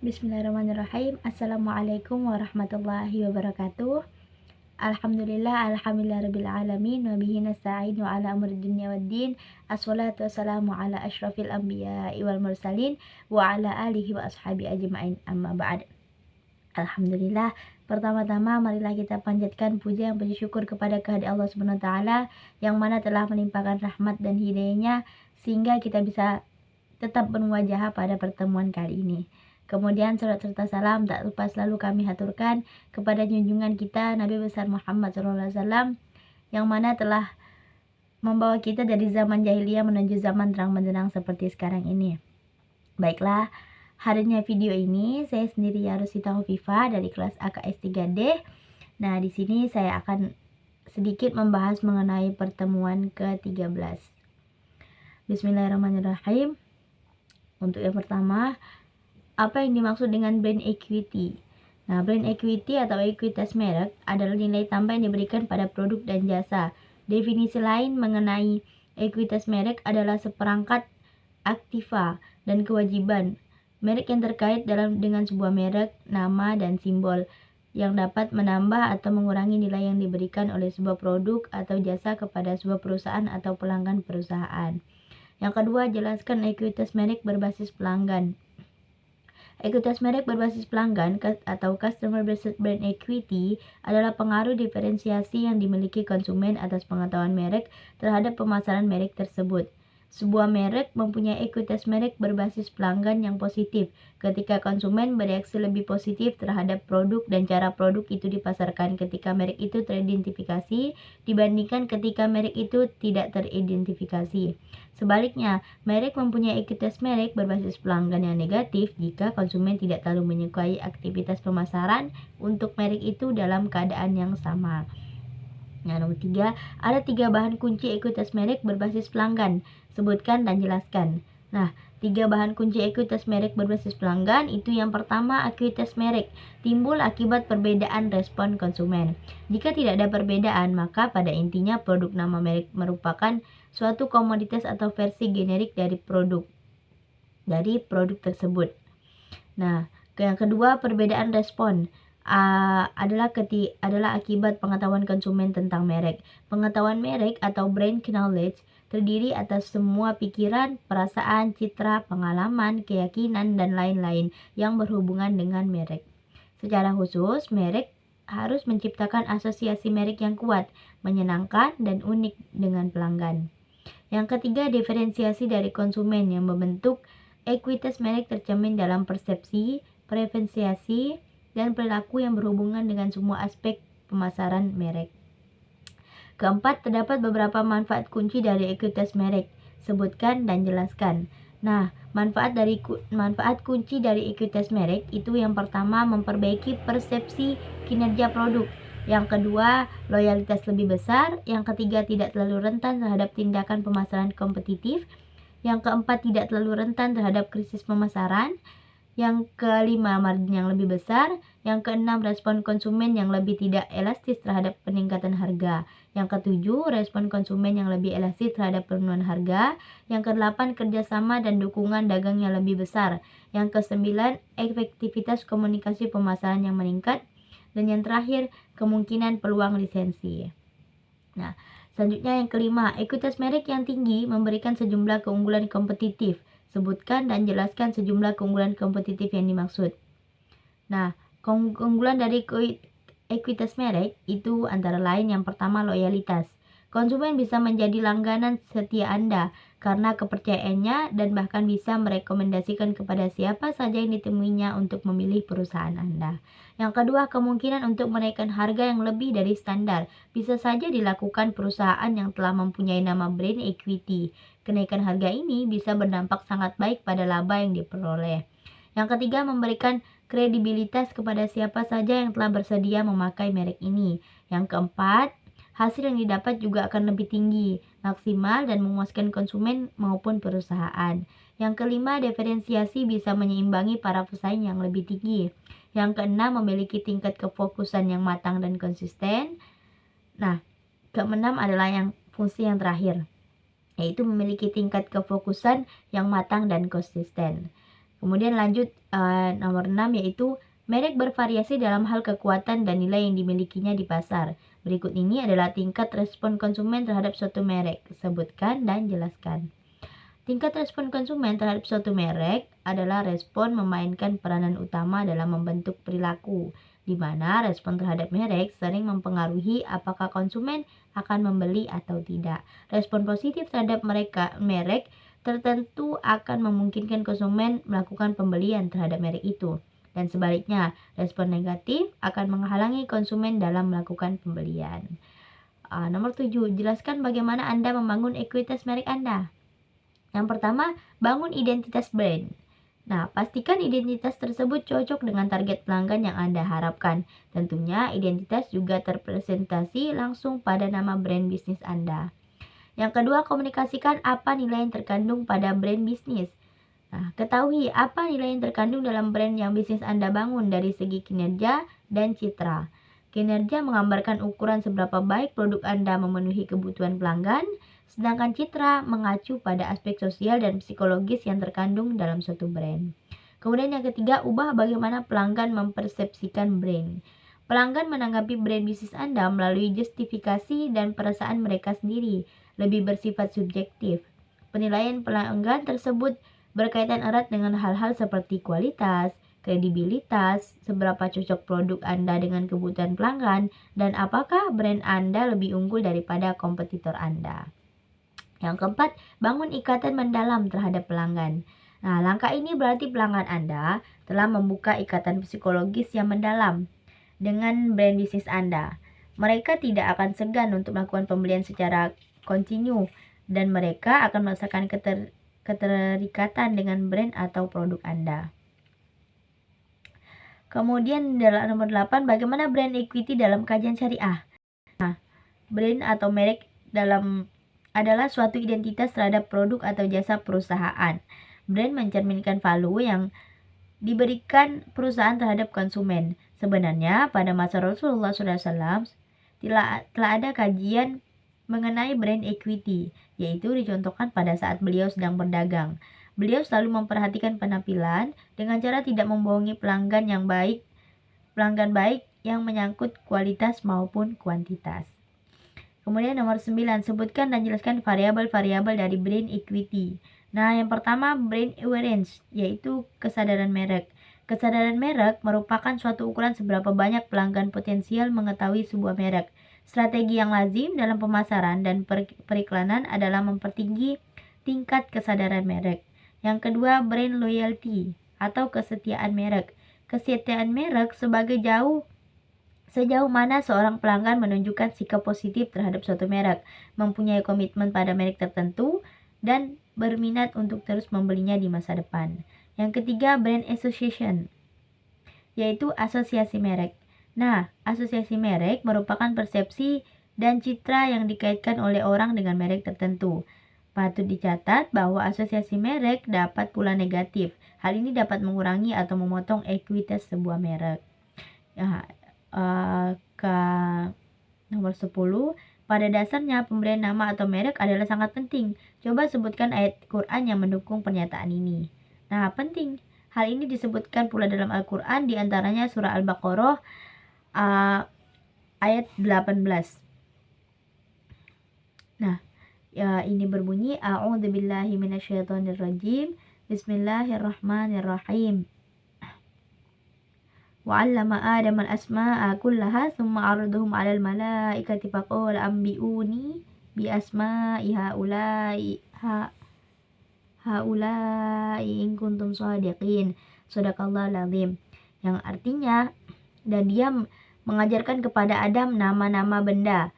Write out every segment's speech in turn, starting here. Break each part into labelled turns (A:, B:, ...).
A: Bismillahirrahmanirrahim. Assalamualaikum warahmatullahi wabarakatuh. Alhamdulillah alamin wa bihi nasta'inu ala umuri dunya waddin. Assalatu wassalamu ala asyrafil anbiya'i wal mursalin wa ala alihi wa ashabi ajma'in. Amma ba'd. Alhamdulillah, pertama-tama marilah kita panjatkan puja dan puji syukur kepada kehadirat Allah Subhanahu wa taala yang mana telah melimpahkan rahmat dan hidayahnya sehingga kita bisa tetap bermuajahah pada pertemuan kali ini. Kemudian salat serta salam tak lupa selalu kami haturkan kepada junjungan kita Nabi besar Muhammad SAW yang mana telah membawa kita dari zaman jahiliyah menuju zaman terang benderang seperti sekarang ini. Baiklah, hadirnya video ini saya sendiri Yarusita Hovifa dari kelas AKS 3D. Nah, di sini saya akan sedikit membahas mengenai pertemuan ke-13. Bismillahirrahmanirrahim. Untuk yang pertama, apa yang dimaksud dengan brand equity? Nah, brand equity atau ekuitas merek adalah nilai tambah yang diberikan pada produk dan jasa. Definisi lain mengenai ekuitas merek adalah seperangkat aktiva dan kewajiban merek yang terkait dengan sebuah merek, nama, dan simbol yang dapat menambah atau mengurangi nilai yang diberikan oleh sebuah produk atau jasa kepada sebuah perusahaan atau pelanggan perusahaan. Yang kedua, jelaskan ekuitas merek berbasis pelanggan. Ekuitas merek berbasis pelanggan atau Customer Based Brand Equity adalah pengaruh diferensiasi yang dimiliki konsumen atas pengetahuan merek terhadap pemasaran merek tersebut. Sebuah merek mempunyai ekuitas merek berbasis pelanggan yang positif ketika konsumen bereaksi lebih positif terhadap produk dan cara produk itu dipasarkan ketika merek itu teridentifikasi dibandingkan ketika merek itu tidak teridentifikasi. Sebaliknya, merek mempunyai ekuitas merek berbasis pelanggan yang negatif jika konsumen tidak terlalu menyukai aktivitas pemasaran untuk merek itu dalam keadaan yang sama. Nah, nomor 3, ada 3 bahan kunci ekuitas merek berbasis pelanggan. Sebutkan dan jelaskan. Nah, 3 bahan kunci ekuitas merek berbasis pelanggan itu yang pertama, ekuitas merek timbul akibat perbedaan respon konsumen. Jika tidak ada perbedaan, maka pada intinya produk nama merek merupakan suatu komoditas atau versi generik dari produk tersebut. Nah, yang kedua, perbedaan respon adalah akibat pengetahuan konsumen tentang merek. Pengetahuan merek atau brand knowledge terdiri atas semua pikiran, perasaan, citra, pengalaman, keyakinan, dan lain-lain yang berhubungan dengan merek. Secara khusus, merek harus menciptakan asosiasi merek yang kuat, menyenangkan, dan unik dengan pelanggan. Yang ketiga, diferensiasi dari konsumen yang membentuk ekuitas merek tercermin dalam persepsi, preferensiasi, dan perilaku yang berhubungan dengan semua aspek pemasaran merek. Keempat, terdapat beberapa manfaat kunci dari ekuitas merek. Sebutkan dan jelaskan. Nah, manfaat kunci dari ekuitas merek itu yang pertama, memperbaiki persepsi kinerja produk. Yang kedua, loyalitas lebih besar. Yang ketiga, tidak terlalu rentan terhadap tindakan pemasaran kompetitif. Yang keempat, tidak terlalu rentan terhadap krisis pemasaran. Yang kelima, margin yang lebih besar. Yang keenam, respon konsumen yang lebih tidak elastis terhadap peningkatan harga. Yang ketujuh, respon konsumen yang lebih elastis terhadap penurunan harga. Yang kedelapan, kerjasama dan dukungan dagang yang lebih besar. Yang kesembilan, efektivitas komunikasi pemasaran yang meningkat. Dan yang terakhir, kemungkinan peluang lisensi. Nah, selanjutnya yang kelima, ekuitas merek yang tinggi memberikan sejumlah keunggulan kompetitif. Sebutkan dan jelaskan sejumlah keunggulan kompetitif yang dimaksud. Nah, keunggulan dari ekuitas merek itu antara lain yang pertama, loyalitas. Konsumen bisa menjadi langganan setia Anda karena kepercayaannya dan bahkan bisa merekomendasikan kepada siapa saja yang ditemuinya untuk memilih perusahaan Anda. Yang kedua, kemungkinan untuk menaikkan harga yang lebih dari standar bisa saja dilakukan perusahaan yang telah mempunyai nama brand equity. Kenaikan harga ini bisa berdampak sangat baik pada laba yang diperoleh. Yang ketiga, memberikan kredibilitas kepada siapa saja yang telah bersedia memakai merek ini. Yang keempat, hasil yang didapat juga akan lebih tinggi, maksimal, dan memuaskan konsumen maupun perusahaan. Yang kelima, diferensiasi bisa menyeimbangi para pesaing yang lebih tinggi. Yang keenam, memiliki tingkat kefokusan yang matang dan konsisten. Nah, keenam adalah fungsi yang terakhir, yaitu memiliki tingkat kefokusan yang matang dan konsisten. Kemudian lanjut nomor 6 yaitu merek bervariasi dalam hal kekuatan dan nilai yang dimilikinya di pasar. Berikut ini adalah tingkat respon konsumen terhadap suatu merek. Sebutkan dan jelaskan. Tingkat respon konsumen terhadap suatu merek adalah respon memainkan peranan utama dalam membentuk perilaku, di mana respon terhadap merek sering mempengaruhi apakah konsumen akan membeli atau tidak. Respon positif terhadap merek tertentu akan memungkinkan konsumen melakukan pembelian terhadap merek itu. Dan sebaliknya, respon negatif akan menghalangi konsumen dalam melakukan pembelian. Nomor 7, jelaskan bagaimana Anda membangun ekuitas merek Anda. Yang pertama, bangun identitas brand. Nah, pastikan identitas tersebut cocok dengan target pelanggan yang Anda harapkan. Tentunya, identitas juga terpresentasi langsung pada nama brand bisnis Anda. Yang kedua, komunikasikan apa nilai yang terkandung pada brand bisnis. Nah, ketahui apa nilai yang terkandung dalam brand yang bisnis Anda bangun dari segi kinerja dan citra. Kinerja menggambarkan ukuran seberapa baik produk Anda memenuhi kebutuhan pelanggan, sedangkan citra mengacu pada aspek sosial dan psikologis yang terkandung dalam suatu brand. Kemudian yang ketiga, ubah bagaimana pelanggan mempersepsikan brand. Pelanggan menanggapi brand bisnis Anda melalui justifikasi dan perasaan mereka sendiri, lebih bersifat subjektif. Penilaian pelanggan tersebut berkaitan erat dengan hal-hal seperti kualitas, kredibilitas, seberapa cocok produk Anda dengan kebutuhan pelanggan, dan apakah brand Anda lebih unggul daripada kompetitor Anda. Yang keempat, bangun ikatan mendalam terhadap pelanggan. Nah, langkah ini berarti pelanggan Anda telah membuka ikatan psikologis yang mendalam dengan brand bisnis Anda. Mereka tidak akan segan untuk melakukan pembelian secara kontinu, dan mereka akan merasakan keterikatan dengan brand atau produk Anda. Kemudian dalam nomor 8, bagaimana brand equity dalam kajian syariah. Nah, brand atau merek adalah suatu identitas terhadap produk atau jasa perusahaan. Brand mencerminkan value yang diberikan perusahaan terhadap konsumen. Sebenarnya pada masa Rasulullah SAW telah ada kajian mengenai brand equity, yaitu dicontohkan pada saat beliau sedang berdagang. Beliau selalu memperhatikan penampilan dengan cara tidak membohongi pelanggan baik yang menyangkut kualitas maupun kuantitas. Kemudian nomor 9, sebutkan dan jelaskan variabel-variabel dari brand equity. Nah, yang pertama brand awareness, yaitu kesadaran merek. Kesadaran merek merupakan suatu ukuran seberapa banyak pelanggan potensial mengetahui sebuah merek. Strategi yang lazim dalam pemasaran dan periklanan adalah mempertinggi tingkat kesadaran merek. Yang kedua, brand loyalty atau kesetiaan merek. Kesetiaan merek sejauh mana seorang pelanggan menunjukkan sikap positif terhadap suatu merek, mempunyai komitmen pada merek tertentu, dan berminat untuk terus membelinya di masa depan. Yang ketiga, brand association, yaitu asosiasi merek. Nah, asosiasi merek merupakan persepsi dan citra yang dikaitkan oleh orang dengan merek tertentu. Patut dicatat bahwa asosiasi merek dapat pula negatif. Hal ini dapat mengurangi atau memotong ekuitas sebuah merek. Ke nomor 10, pada dasarnya pemberian nama atau merek adalah sangat penting. Coba sebutkan ayat Quran yang mendukung pernyataan ini. Nah, penting. Hal ini disebutkan pula dalam Al-Quran, diantaranya surah Al-Baqarah ayat 18. Nah, ini berbunyi, A'udzubillahi minasyaitonirrajim, Bismillahirrahmanirrahim. وعلم آدم الأسماء كلها ثم عرضهم على الملائكة فقال أنبئوني بأسماء هؤلاء إن كنتم صادقين. Shadaqallahul Azim. Yang artinya, dan dia mengajarkan kepada Adam nama-nama benda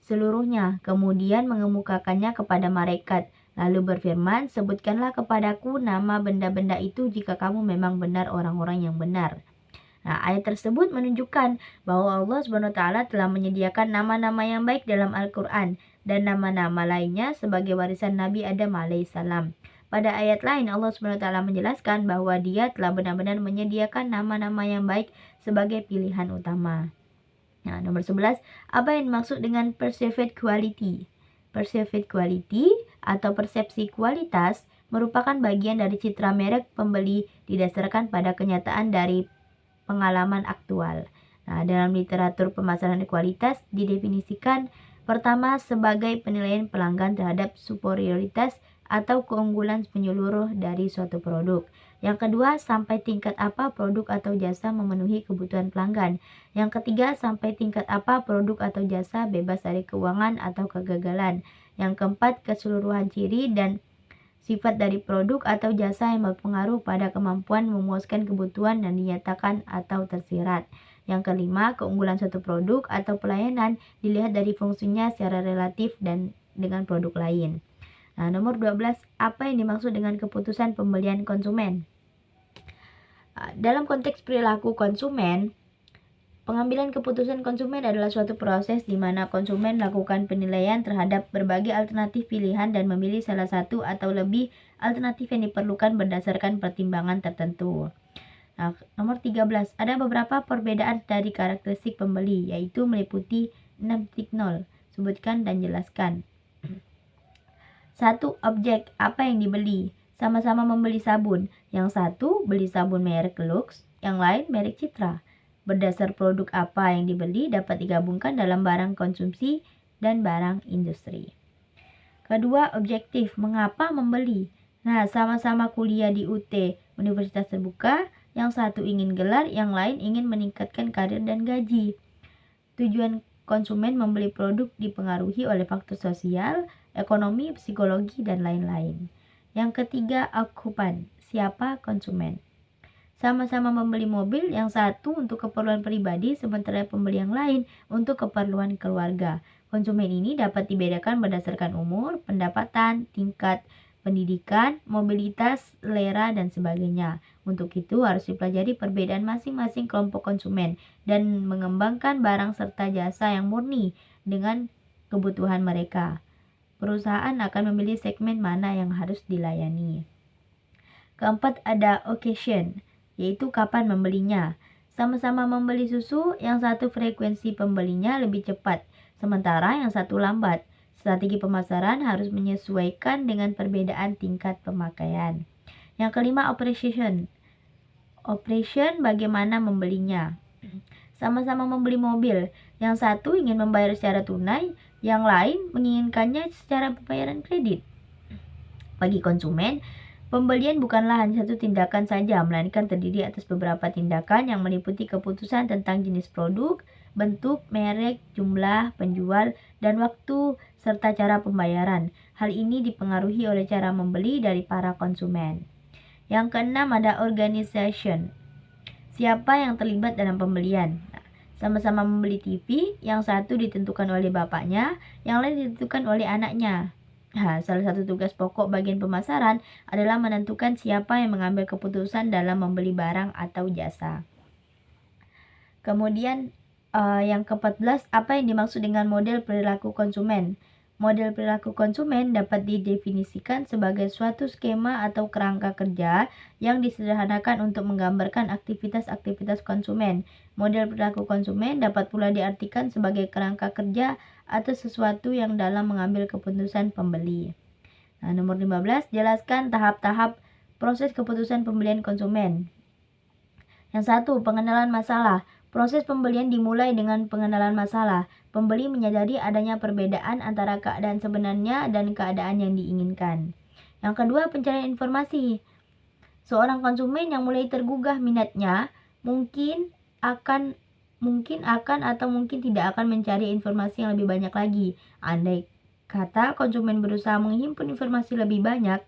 A: seluruhnya, kemudian mengemukakannya kepada malaikat, lalu berfirman, sebutkanlah kepadaku nama benda-benda itu jika kamu memang benar orang-orang yang benar. Nah, ayat tersebut menunjukkan bahwa Allah SWT telah menyediakan nama-nama yang baik dalam Al-Quran dan nama-nama lainnya sebagai warisan Nabi Adam alaihissalam. Pada ayat lain Allah SWT menjelaskan bahwa Dia telah benar-benar menyediakan nama-nama yang baik sebagai pilihan utama. Nah, nomor 11, apa yang dimaksud dengan perceived quality? Perceived quality atau persepsi kualitas merupakan bagian dari citra merek pembeli didasarkan pada kenyataan dari pengalaman aktual. Nah, dalam literatur pemasaran kualitas didefinisikan pertama sebagai penilaian pelanggan terhadap superioritas atau keunggulan menyeluruh dari suatu produk. Yang kedua, sampai tingkat apa produk atau jasa memenuhi kebutuhan pelanggan. Yang ketiga, sampai tingkat apa produk atau jasa bebas dari keuangan atau kegagalan. Yang keempat, keseluruhan ciri dan sifat dari produk atau jasa yang berpengaruh pada kemampuan memuaskan kebutuhan dan dinyatakan atau tersirat. Yang kelima, keunggulan suatu produk atau pelayanan dilihat dari fungsinya secara relatif dan dengan produk lain. Nah, nomor 12, apa yang dimaksud dengan keputusan pembelian konsumen? Dalam konteks perilaku konsumen, pengambilan keputusan konsumen adalah suatu proses di mana konsumen melakukan penilaian terhadap berbagai alternatif pilihan dan memilih salah satu atau lebih alternatif yang diperlukan berdasarkan pertimbangan tertentu. Nah, nomor 13, ada beberapa perbedaan dari karakteristik pembeli, yaitu meliputi 6.0. Sebutkan dan jelaskan. 1. Objek, apa yang dibeli? Sama-sama membeli sabun. Yang satu beli sabun merek Lux, yang lain merek Citra. Berdasar produk apa yang dibeli dapat digabungkan dalam barang konsumsi dan barang industri. Kedua, objektif. Mengapa membeli? Nah, sama-sama kuliah di UT, Universitas Terbuka, yang satu ingin gelar, yang lain ingin meningkatkan karir dan gaji. Tujuan konsumen membeli produk dipengaruhi oleh faktor sosial, ekonomi, psikologi, dan lain-lain. Yang ketiga, okupan. Siapa konsumen? Sama-sama membeli mobil, yang satu untuk keperluan pribadi, sementara pembeli yang lain untuk keperluan keluarga. Konsumen ini dapat dibedakan berdasarkan umur, pendapatan, tingkat pendidikan, mobilitas, selera, dan sebagainya. Untuk itu harus dipelajari perbedaan masing-masing kelompok konsumen dan mengembangkan barang serta jasa yang murni dengan kebutuhan mereka. Perusahaan akan memilih segmen mana yang harus dilayani. Keempat, ada occasion, yaitu kapan membelinya. Sama-sama membeli susu, yang satu frekuensi pembelinya lebih cepat, sementara yang satu lambat. Strategi pemasaran harus menyesuaikan dengan perbedaan tingkat pemakaian. Yang kelima, operation. Operation, bagaimana membelinya. Sama-sama membeli mobil, yang satu ingin membayar secara tunai, yang lain menginginkannya secara pembayaran kredit. Bagi konsumen, pembelian bukanlah hanya satu tindakan saja, melainkan terdiri atas beberapa tindakan yang meliputi keputusan tentang jenis produk, bentuk, merek, jumlah, penjual, dan waktu, serta cara pembayaran. Hal ini dipengaruhi oleh cara membeli dari para konsumen. Yang keenam, ada organization. Siapa yang terlibat dalam pembelian? Sama-sama membeli TV, yang satu ditentukan oleh bapaknya, yang lain ditentukan oleh anaknya. Nah, salah satu tugas pokok bagian pemasaran adalah menentukan siapa yang mengambil keputusan dalam membeli barang atau jasa. Kemudian yang ke-14, apa yang dimaksud dengan model perilaku konsumen? Model perilaku konsumen dapat didefinisikan sebagai suatu skema atau kerangka kerja yang disederhanakan untuk menggambarkan aktivitas-aktivitas konsumen. Model perilaku konsumen dapat pula diartikan sebagai kerangka kerja atau sesuatu yang dalam mengambil keputusan pembeli. Nah, nomor 15, jelaskan tahap-tahap proses keputusan pembelian konsumen. Yang satu, pengenalan masalah. Proses pembelian dimulai dengan pengenalan masalah. Pembeli menyadari adanya perbedaan antara keadaan sebenarnya dan keadaan yang diinginkan. Yang kedua, pencarian informasi. Seorang konsumen yang mulai tergugah minatnya mungkin akan atau mungkin tidak akan mencari informasi yang lebih banyak lagi. Andai kata konsumen berusaha menghimpun informasi lebih banyak,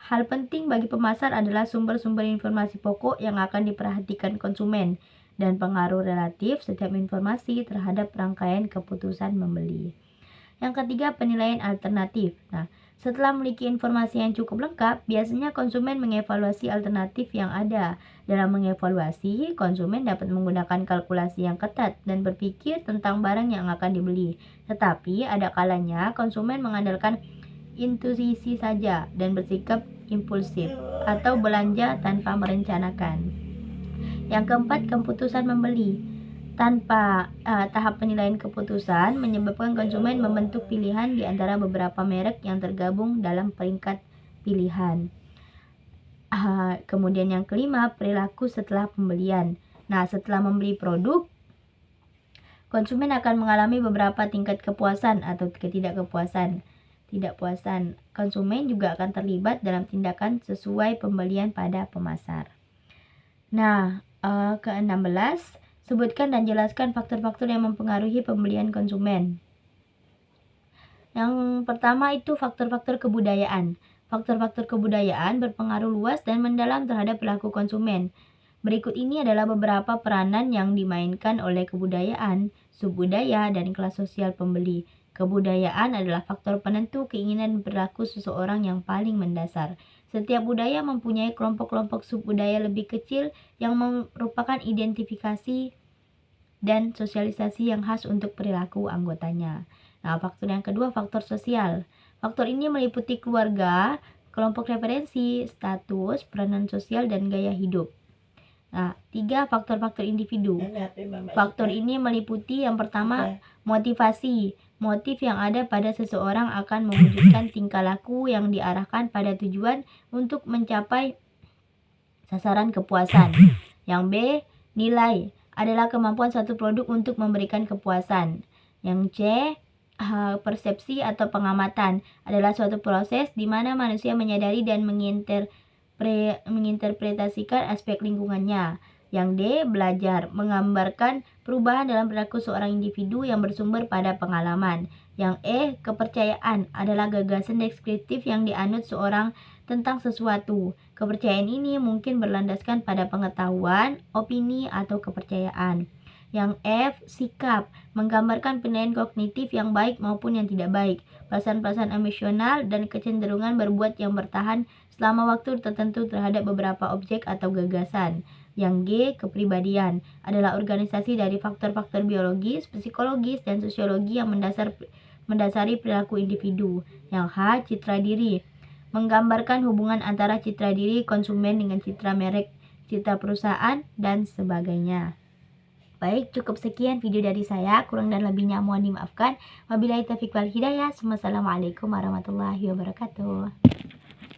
A: hal penting bagi pemasar adalah sumber-sumber informasi pokok yang akan diperhatikan konsumen dan pengaruh relatif setiap informasi terhadap rangkaian keputusan membeli. Yang ketiga, penilaian alternatif. Nah, setelah memiliki informasi yang cukup lengkap, biasanya konsumen mengevaluasi alternatif yang ada. Dalam mengevaluasi, konsumen dapat menggunakan kalkulasi yang ketat dan berpikir tentang barang yang akan dibeli. Tetapi, ada kalanya konsumen mengandalkan intuisi saja dan bersikap impulsif atau belanja tanpa merencanakan. Yang keempat, keputusan membeli. Tanpa tahap penilaian keputusan menyebabkan konsumen membentuk pilihan di antara beberapa merek yang tergabung dalam peringkat pilihan. Kemudian yang kelima, perilaku setelah pembelian. Nah, setelah membeli produk, konsumen akan mengalami beberapa tingkat kepuasan atau ketidakpuasan. Konsumen juga akan terlibat dalam tindakan sesuai pembelian pada pemasar. Nah, ke-16, sebutkan dan jelaskan faktor-faktor yang mempengaruhi pembelian konsumen. Yang pertama itu faktor-faktor kebudayaan. Faktor-faktor kebudayaan berpengaruh luas dan mendalam terhadap perilaku konsumen. Berikut ini adalah beberapa peranan yang dimainkan oleh kebudayaan, subbudaya, dan kelas sosial pembeli. Kebudayaan adalah faktor penentu keinginan dan perilaku seseorang yang paling mendasar. Setiap budaya mempunyai kelompok-kelompok subbudaya lebih kecil yang merupakan identifikasi dan sosialisasi yang khas untuk perilaku anggotanya. Nah, faktor yang kedua, faktor sosial. Faktor ini meliputi keluarga, kelompok referensi, status, peranan sosial, dan gaya hidup. Nah, 3, faktor-faktor individu. Faktor ini meliputi yang pertama, motivasi. Motif yang ada pada seseorang akan mewujudkan tingkah laku yang diarahkan pada tujuan untuk mencapai sasaran kepuasan. Yang B, nilai adalah kemampuan satu produk untuk memberikan kepuasan. Yang C, persepsi atau pengamatan adalah suatu proses di mana manusia menyadari dan menginterpretasikan aspek lingkungannya. Yang D, belajar, menggambarkan perubahan dalam perilaku seorang individu yang bersumber pada pengalaman. Yang E, kepercayaan, adalah gagasan deskriptif yang dianut seorang tentang sesuatu. Kepercayaan ini mungkin berlandaskan pada pengetahuan, opini, atau kepercayaan. Yang F, sikap, menggambarkan penilaian kognitif yang baik maupun yang tidak baik, perasaan-perasaan emosional, dan kecenderungan berbuat yang bertahan selama waktu tertentu terhadap beberapa objek atau gagasan. Yang G, kepribadian, adalah organisasi dari faktor-faktor biologis, psikologis, dan sosiologi yang mendasari perilaku individu. Yang H, citra diri, menggambarkan hubungan antara citra diri konsumen dengan citra merek, citra perusahaan, dan sebagainya. Baik, cukup sekian video dari saya. Kurang dan lebihnya mohon dimaafkan. Wabillahi taufiq wal hidayah. Wassalamualaikum warahmatullahi wabarakatuh.